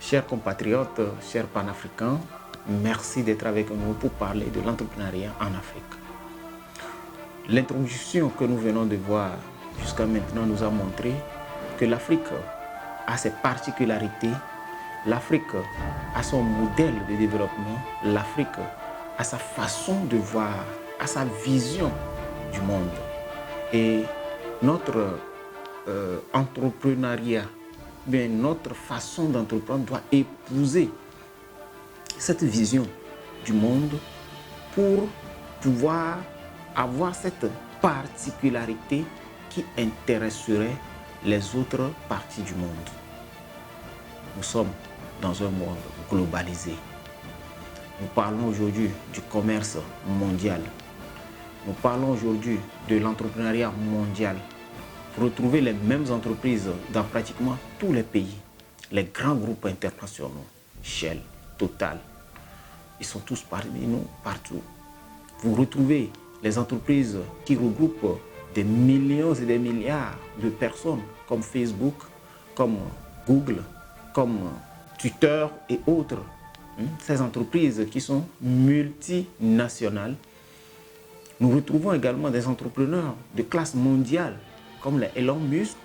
Chers compatriotes, chers panafricains, merci d'être avec nous pour parler de l'entrepreneuriat en Afrique. L'introduction que nous venons de voir jusqu'à maintenant nous a montré que l'Afrique a ses particularités, l'Afrique a son modèle de développement, l'Afrique a sa façon de voir, a sa vision du monde. Et notre entrepreneuriat, bien, notre façon d'entreprendre doit épouser cette vision du monde pour pouvoir avoir cette particularité qui intéresserait les autres parties du monde. Nous sommes dans un monde globalisé. Nous parlons aujourd'hui du commerce mondial. Nous parlons aujourd'hui de l'entrepreneuriat mondial. Retrouver les mêmes entreprises dans pratiquement tous les pays. Les grands groupes internationaux, Shell, Total, ils sont tous parmi nous, partout. Vous retrouvez les entreprises qui regroupent des millions et des milliards de personnes comme Facebook, comme Google, comme Twitter et autres. Ces entreprises qui sont multinationales. Nous retrouvons également des entrepreneurs de classe mondiale comme les Elon Musk,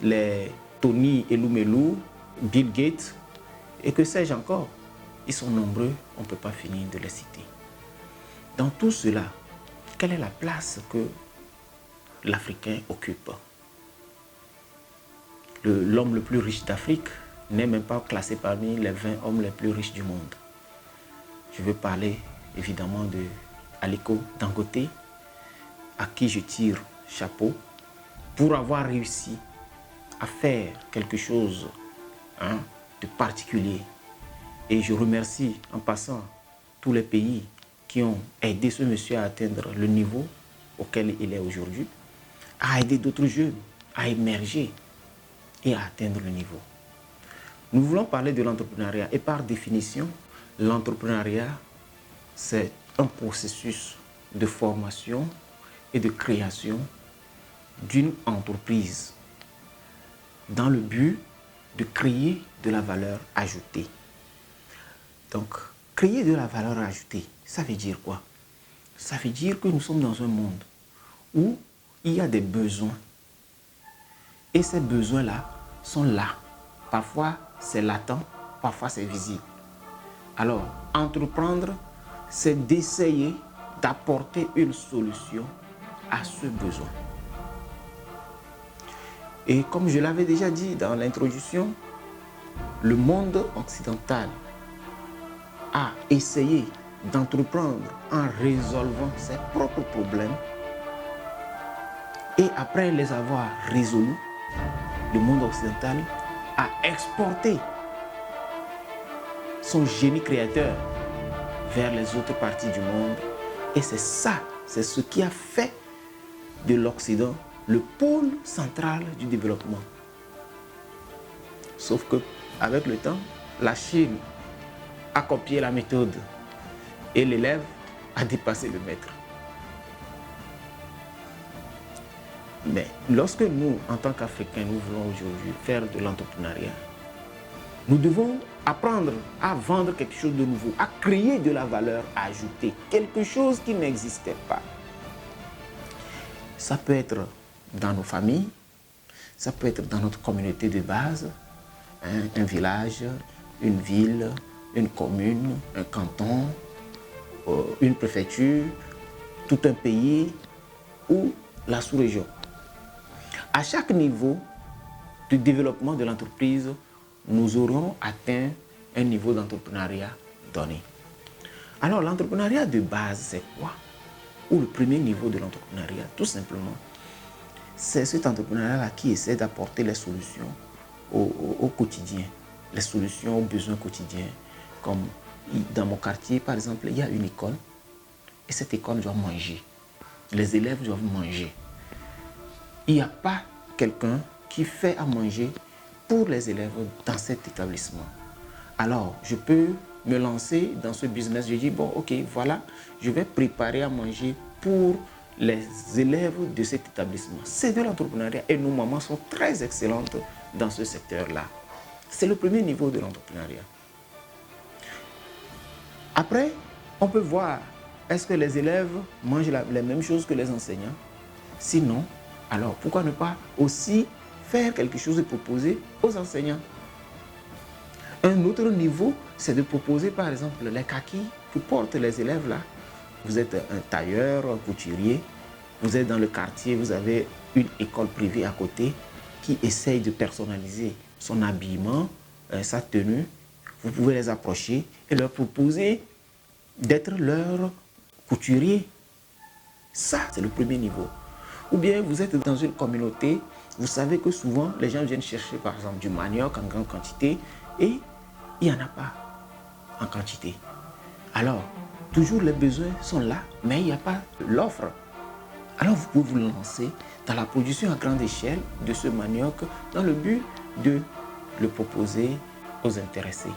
les Tony Elumelu, Bill Gates et que sais-je encore. Ils sont nombreux, on ne peut pas finir de les citer. Dans tout cela, quelle est la place que l'Africain occupe? L'homme le plus riche d'Afrique n'est même pas classé parmi les 20 hommes les plus riches du monde. Je veux parler évidemment de Aliko Dangote, à qui je tire chapeau pour avoir réussi à faire quelque chose de particulier. Et je remercie en passant tous les pays qui ont aidé ce monsieur à atteindre le niveau auquel il est aujourd'hui, à aider d'autres jeunes à émerger et à atteindre le niveau. Nous voulons parler de l'entrepreneuriat et par définition, l'entrepreneuriat, c'est un processus de formation et de création d'une entreprise dans le but de créer de la valeur ajoutée. Donc, créer de la valeur ajoutée, ça veut dire quoi? Ça veut dire que nous sommes dans un monde où il y a des besoins. Et ces besoins-là sont là. Parfois, c'est latent, parfois, c'est visible. Alors, entreprendre, c'est d'essayer d'apporter une solution à ce besoin. Et comme je l'avais déjà dit dans l'introduction, le monde occidental a essayé d'entreprendre en résolvant ses propres problèmes. Et après les avoir résolus, le monde occidental a exporté son génie créateur vers les autres parties du monde. Et c'est ça, c'est ce qui a fait de l'Occident le pôle central du développement. Sauf que avec le temps, la Chine a copié la méthode et l'élève a dépassé le maître. Mais lorsque nous, en tant qu'Africains, nous voulons aujourd'hui faire de l'entrepreneuriat, nous devons apprendre à vendre quelque chose de nouveau, à créer de la valeur ajoutée, quelque chose qui n'existait pas. Ça peut être dans nos familles, ça peut être dans notre communauté de base, un village, une ville, une commune, un canton, une préfecture, tout un pays ou la sous-région. À chaque niveau de développement de l'entreprise, nous aurons atteint un niveau d'entrepreneuriat donné. Alors, l'entrepreneuriat de base, c'est quoi? Ou le premier niveau de l'entrepreneuriat, tout simplement, c'est cet entrepreneuriat-là qui essaie d'apporter les solutions au quotidien, les solutions aux besoins quotidiens. Comme dans mon quartier, par exemple, il y a une école et cette école doit manger. Les élèves doivent manger. Il n'y a pas quelqu'un qui fait à manger pour les élèves dans cet établissement. Alors, je peux me lancer dans ce business. Je dis, bon, ok, voilà, je vais préparer à manger pour les élèves de cet établissement. C'est de l'entrepreneuriat et nos mamans sont très excellentes dans ce secteur-là. C'est le premier niveau de l'entrepreneuriat. Après, on peut voir, est-ce que les élèves mangent les mêmes choses que les enseignants? Sinon, alors pourquoi ne pas aussi faire quelque chose et proposer aux enseignants? Un autre niveau, c'est de proposer par exemple les kakis que portent les élèves là. Vous êtes un tailleur, un couturier, vous êtes dans le quartier, vous avez une école privée à côté qui essaye de personnaliser son habillement, sa tenue. Vous pouvez les approcher et leur proposer d'être leur couturier. Ça, c'est le premier niveau. Ou bien vous êtes dans une communauté, vous savez que souvent les gens viennent chercher par exemple du manioc en grande quantité et il n'y en a pas en quantité. Alors, toujours les besoins sont là, mais il n'y a pas l'offre. Alors vous pouvez vous lancer dans la production à grande échelle de ce manioc dans le but de le proposer aux intéressés.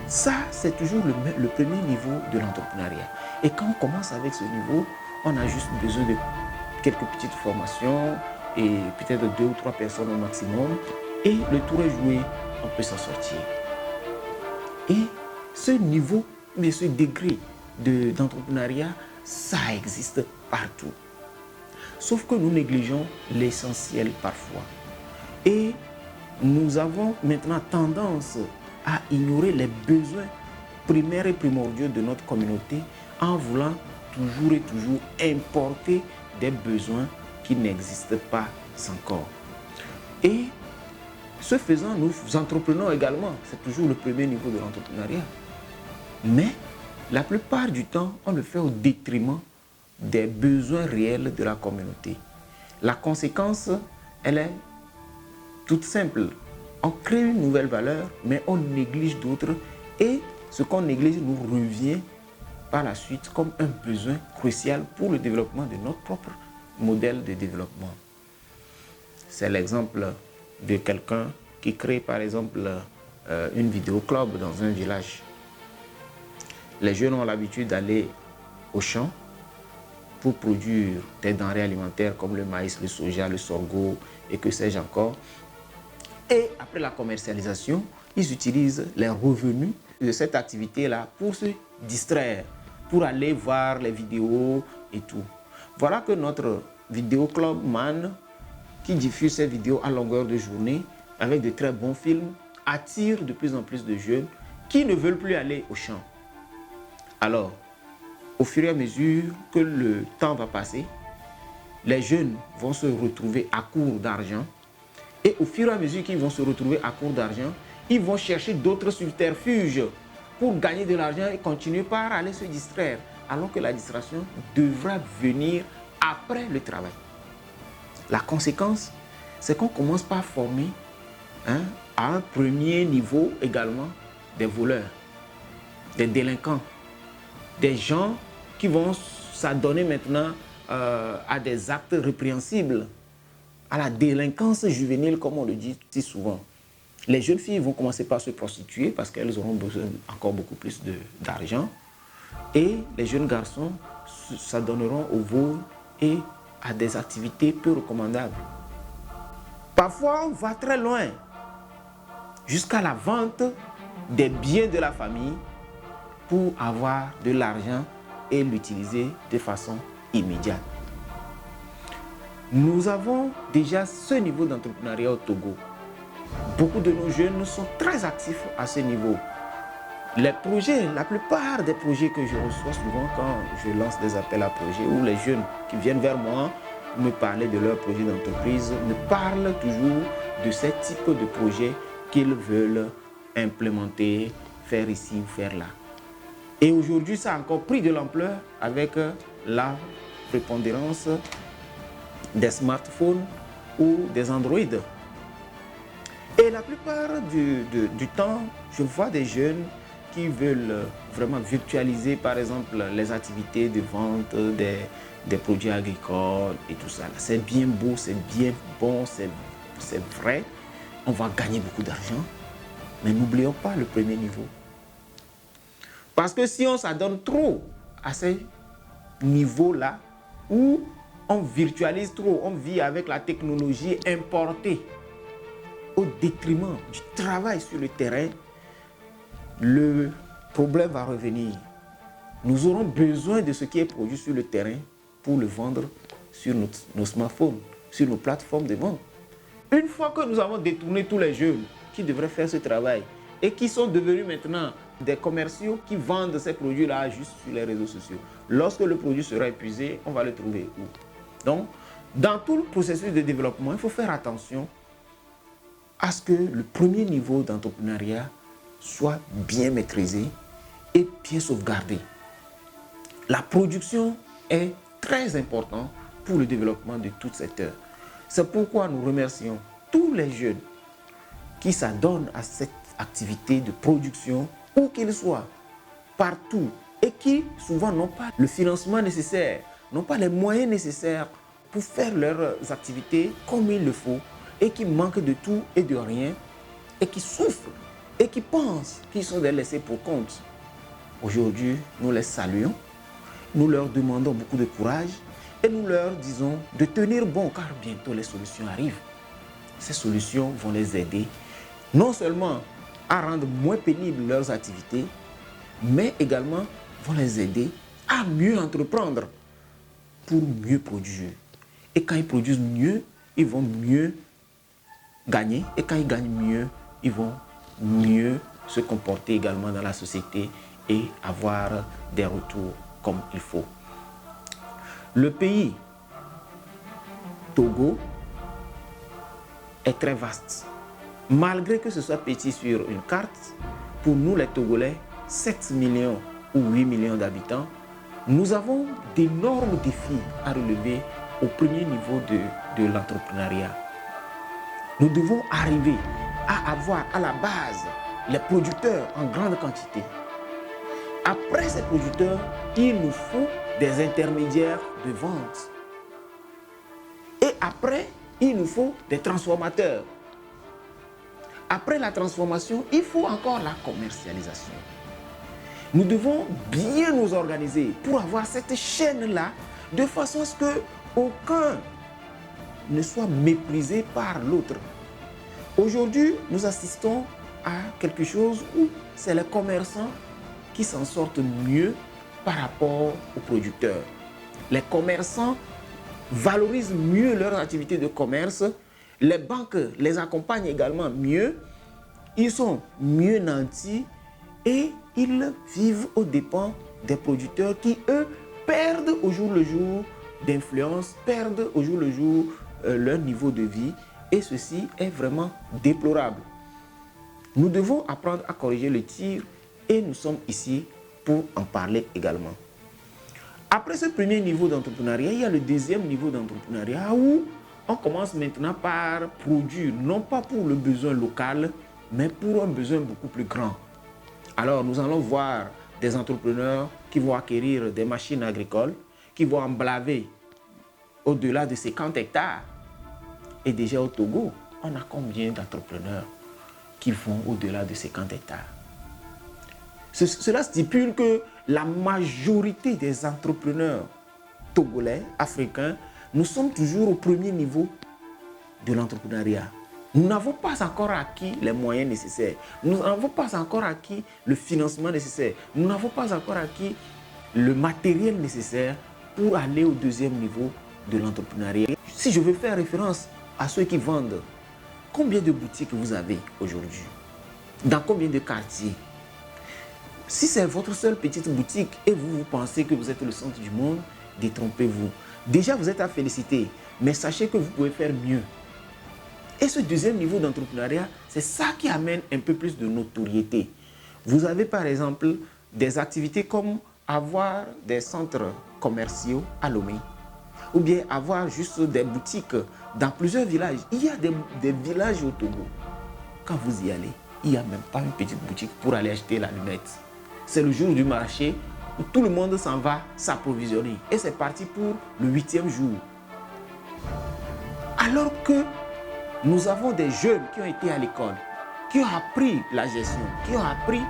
Ça, c'est toujours le premier niveau de l'entrepreneuriat. Et quand on commence avec ce niveau, on a juste besoin de quelques petites formations et peut-être 2 ou 3 personnes au maximum. Et le tour est joué, on peut s'en sortir. Et ce niveau, mais ce degré d'entrepreneuriat, ça existe partout. Sauf que nous négligeons l'essentiel parfois. Et nous avons maintenant tendance à ignorer les besoins primaires et primordiaux de notre communauté en voulant toujours et toujours importer des besoins qui n'existent pas encore. Et ce faisant, nous entreprenons également. C'est toujours le premier niveau de l'entrepreneuriat. Mais la plupart du temps, on le fait au détriment des besoins réels de la communauté. La conséquence, elle est toute simple. On crée une nouvelle valeur, mais on néglige d'autres. Et ce qu'on néglige nous revient par la suite comme un besoin crucial pour le développement de notre propre modèle de développement. C'est l'exemple de quelqu'un qui crée par exemple une vidéo club dans un village. Les jeunes ont l'habitude d'aller au champ pour produire des denrées alimentaires comme le maïs, le soja, le sorgho et que sais-je encore. Et après la commercialisation, ils utilisent les revenus de cette activité-là pour se distraire, pour aller voir les vidéos et tout. Voilà que notre vidéo club Man, qui diffuse ces vidéos à longueur de journée avec de très bons films, attire de plus en plus de jeunes qui ne veulent plus aller au champ. Alors, au fur et à mesure que le temps va passer, les jeunes vont se retrouver à court d'argent. Et au fur et à mesure qu'ils vont se retrouver à court d'argent, ils vont chercher d'autres subterfuges pour gagner de l'argent et continuer par aller se distraire. Alors que la distraction devra venir après le travail. La conséquence, c'est qu'on commence par former à un premier niveau également des voleurs, des délinquants, des gens qui vont s'adonner maintenant à des actes répréhensibles, à la délinquance juvénile, comme on le dit si souvent. Les jeunes filles vont commencer par se prostituer parce qu'elles auront besoin encore beaucoup plus d'argent. Et les jeunes garçons s'adonneront au vol et à des activités peu recommandables. Parfois, on va très loin, jusqu'à la vente des biens de la famille pour avoir de l'argent et l'utiliser de façon immédiate. Nous avons déjà ce niveau d'entrepreneuriat au Togo. Beaucoup de nos jeunes sont très actifs à ce niveau. Les projets, la plupart des projets que je reçois souvent quand je lance des appels à projets, où les jeunes qui viennent vers moi pour me parler de leur projet d'entreprise me parlent toujours de ce type de projet qu'ils veulent implémenter, faire ici ou faire là. Et aujourd'hui, ça a encore pris de l'ampleur avec la prépondérance des smartphones ou des Android. Et la plupart du temps, je vois des jeunes qui veulent vraiment virtualiser, par exemple, les activités de vente des produits agricoles et tout ça. C'est bien beau, c'est bien bon, c'est vrai. On va gagner beaucoup d'argent, mais n'oublions pas le premier niveau. Parce que si on s'adonne trop à ces niveaux-là, où on virtualise trop, on vit avec la technologie importée, au détriment du travail sur le terrain, le problème va revenir. Nous aurons besoin de ce qui est produit sur le terrain pour le vendre sur nos smartphones, sur nos plateformes de vente. Une fois que nous avons détourné tous les jeunes qui devraient faire ce travail et qui sont devenus maintenant des commerciaux qui vendent ces produits-là juste sur les réseaux sociaux, lorsque le produit sera épuisé, on va le trouver où? Donc, dans tout le processus de développement, il faut faire attention à ce que le premier niveau d'entrepreneuriat soit bien maîtrisé et bien sauvegardé. La production est très importante pour le développement de tout secteur. C'est pourquoi nous remercions tous les jeunes qui s'adonnent à cette activité de production, où qu'ils soient, partout, et qui souvent n'ont pas le financement nécessaire, n'ont pas les moyens nécessaires pour faire leurs activités comme il le faut, et qui manquent de tout et de rien, et qui souffrent, et qui pensent qu'ils sont des laissés pour compte. Aujourd'hui, nous les saluons, nous leur demandons beaucoup de courage, et nous leur disons de tenir bon, car bientôt les solutions arrivent. Ces solutions vont les aider non seulement à rendre moins pénibles leurs activités, mais également vont les aider à mieux entreprendre pour mieux produire. Et quand ils produisent mieux, ils vont mieux gagner. Et quand ils gagnent mieux, ils vont mieux se comporter également dans la société et avoir des retours comme il faut. Le pays Togo est très vaste. Malgré que ce soit petit sur une carte, pour nous les Togolais, 7 millions ou 8 millions d'habitants, nous avons d'énormes défis à relever au premier niveau de l'entrepreneuriat. Nous devons arriver à avoir à la base les producteurs en grande quantité. Après ces producteurs, il nous faut des intermédiaires de vente. Et après, il nous faut des transformateurs. Après la transformation, il faut encore la commercialisation. Nous devons bien nous organiser pour avoir cette chaîne-là de façon à ce qu'aucun ne soit méprisé par l'autre. Aujourd'hui, nous assistons à quelque chose où c'est les commerçants qui s'en sortent mieux par rapport aux producteurs. Les commerçants valorisent mieux leur activité de commerce. Les banques les accompagnent également mieux. Ils sont mieux nantis et ils vivent aux dépens des producteurs qui, eux, perdent au jour le jour d'influence, perdent au jour le jour leur niveau de vie. Et ceci est vraiment déplorable. Nous devons apprendre à corriger le tir et nous sommes ici pour en parler également. Après ce premier niveau d'entrepreneuriat, il y a le deuxième niveau d'entrepreneuriat où on commence maintenant par produire, non pas pour le besoin local, mais pour un besoin beaucoup plus grand. Alors, nous allons voir des entrepreneurs qui vont acquérir des machines agricoles, qui vont emblaver au-delà de 50 hectares. Et déjà au Togo, on a combien d'entrepreneurs qui vont au-delà de 50 hectares? Cela stipule que la majorité des entrepreneurs togolais, africains, nous sommes toujours au premier niveau de l'entrepreneuriat. Nous n'avons pas encore acquis les moyens nécessaires. Nous n'avons pas encore acquis le financement nécessaire. Nous n'avons pas encore acquis le matériel nécessaire pour aller au deuxième niveau de l'entrepreneuriat. Si je veux faire référence à ceux qui vendent, combien de boutiques vous avez aujourd'hui? Dans combien de quartiers? Si c'est votre seule petite boutique et vous pensez que vous êtes le centre du monde, détrompez-vous. Déjà, vous êtes à féliciter, mais sachez que vous pouvez faire mieux. Et ce deuxième niveau d'entrepreneuriat, c'est ça qui amène un peu plus de notoriété. Vous avez par exemple des activités comme avoir des centres commerciaux à Lomé, ou bien avoir juste des boutiques dans plusieurs villages. Il y a des villages au Togo. Quand vous y allez, il n'y a même pas une petite boutique pour aller acheter la lunette. C'est le jour du marché où tout le monde s'en va s'approvisionner. Et c'est parti pour le 8e jour. Alors que nous avons des jeunes qui ont été à l'école, qui ont appris la gestion, qui ont appris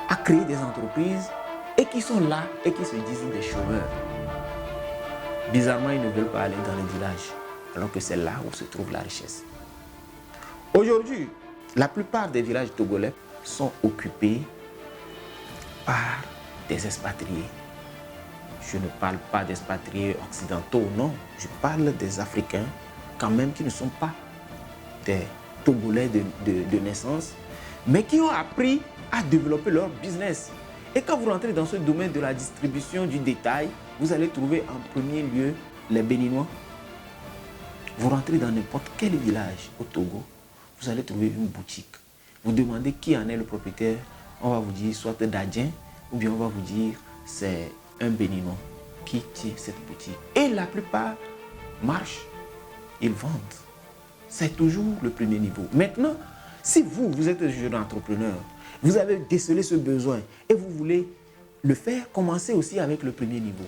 à créer des entreprises et qui sont là et qui se disent des chômeurs. Bizarrement, ils ne veulent pas aller dans les villages, alors que c'est là où se trouve la richesse. Aujourd'hui, la plupart des villages togolais sont occupés par des expatriés. Je ne parle pas d'expatriés occidentaux, non. Je parle des Africains quand même qui ne sont pas des Togolais de naissance, mais qui ont appris à développer leur business. Et quand vous rentrez dans ce domaine de la distribution du détail, vous allez trouver en premier lieu les Béninois. Vous rentrez dans n'importe quel village au Togo, vous allez trouver une boutique. Vous demandez qui en est le propriétaire, on va vous dire soit d'Adjien, ou bien on va vous dire c'est un Béninois qui tient cette boutique. Et la plupart marchent, ils vendent. C'est toujours le premier niveau. Maintenant, si vous êtes un jeune entrepreneur, vous avez décelé ce besoin et vous voulez le faire, commencez aussi avec le premier niveau.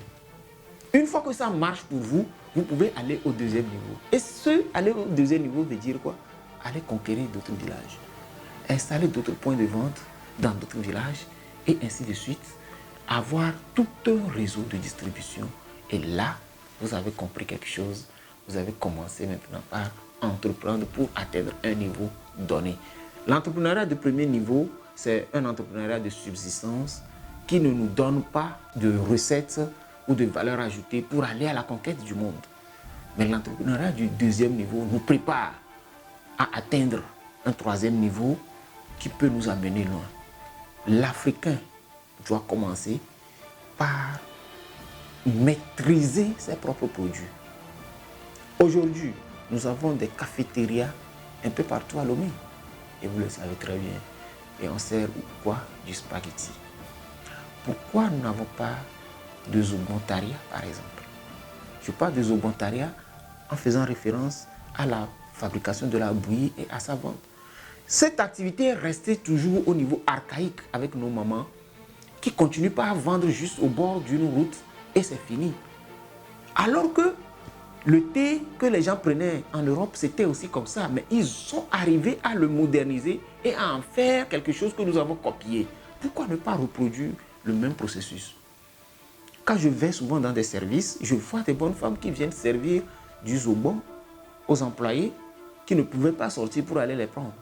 Une fois que ça marche pour vous, vous pouvez aller au deuxième niveau. Et aller au deuxième niveau veut dire quoi? Aller conquérir d'autres villages, installer d'autres points de vente dans d'autres villages et ainsi de suite. Avoir tout un réseau de distribution. Et là, vous avez compris quelque chose. Vous avez commencé maintenant par entreprendre pour atteindre un niveau donné. L'entrepreneuriat de premier niveau, c'est un entrepreneuriat de subsistance qui ne nous donne pas de recettes ou de valeur ajoutée pour aller à la conquête du monde. Mais l'entrepreneuriat du deuxième niveau nous prépare à atteindre un troisième niveau qui peut nous amener loin. L'Africain doit commencer par maîtriser ses propres produits. Aujourd'hui, nous avons des cafétérias un peu partout à Lomé. Et vous le savez très bien. Et on sert quoi? Du spaghetti. Pourquoi nous n'avons pas de zobontaria, par exemple? Je parle de zobontaria en faisant référence à la fabrication de la bouillie et à sa vente. Cette activité est restée toujours au niveau archaïque avec nos mamans qui continuent pas à vendre juste au bord d'une route et c'est fini. Alors que le thé que les gens prenaient en Europe, c'était aussi comme ça. Mais ils sont arrivés à le moderniser et à en faire quelque chose que nous avons copié. Pourquoi ne pas reproduire le même processus? Quand je vais souvent dans des services, je vois des bonnes femmes qui viennent servir du zobo aux employés qui ne pouvaient pas sortir pour aller les prendre.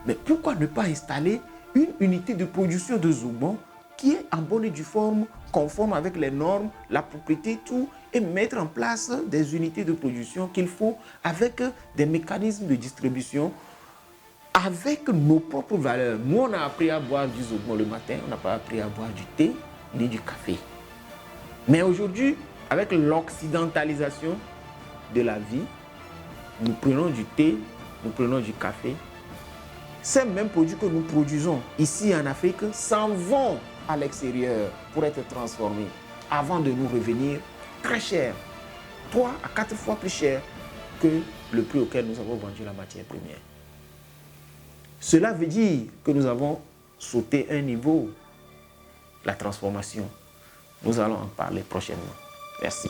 Mais pourquoi ne pas installer une unité de production de zobo qui est en bonne et due forme, conforme avec les normes, la propriété, tout, et mettre en place des unités de production qu'il faut avec des mécanismes de distribution, avec nos propres valeurs. Nous, on a appris à boire du zobo le matin, on n'a pas appris à boire du thé ni du café. Mais aujourd'hui, avec l'occidentalisation de la vie, nous prenons du thé, nous prenons du café. Ces mêmes produits que nous produisons ici en Afrique s'en vont à l'extérieur pour être transformés avant de nous revenir très cher, 3 à 4 fois plus cher que le prix auquel nous avons vendu la matière première. Cela veut dire que nous avons sauté un niveau, la transformation. Nous allons en parler prochainement. Merci.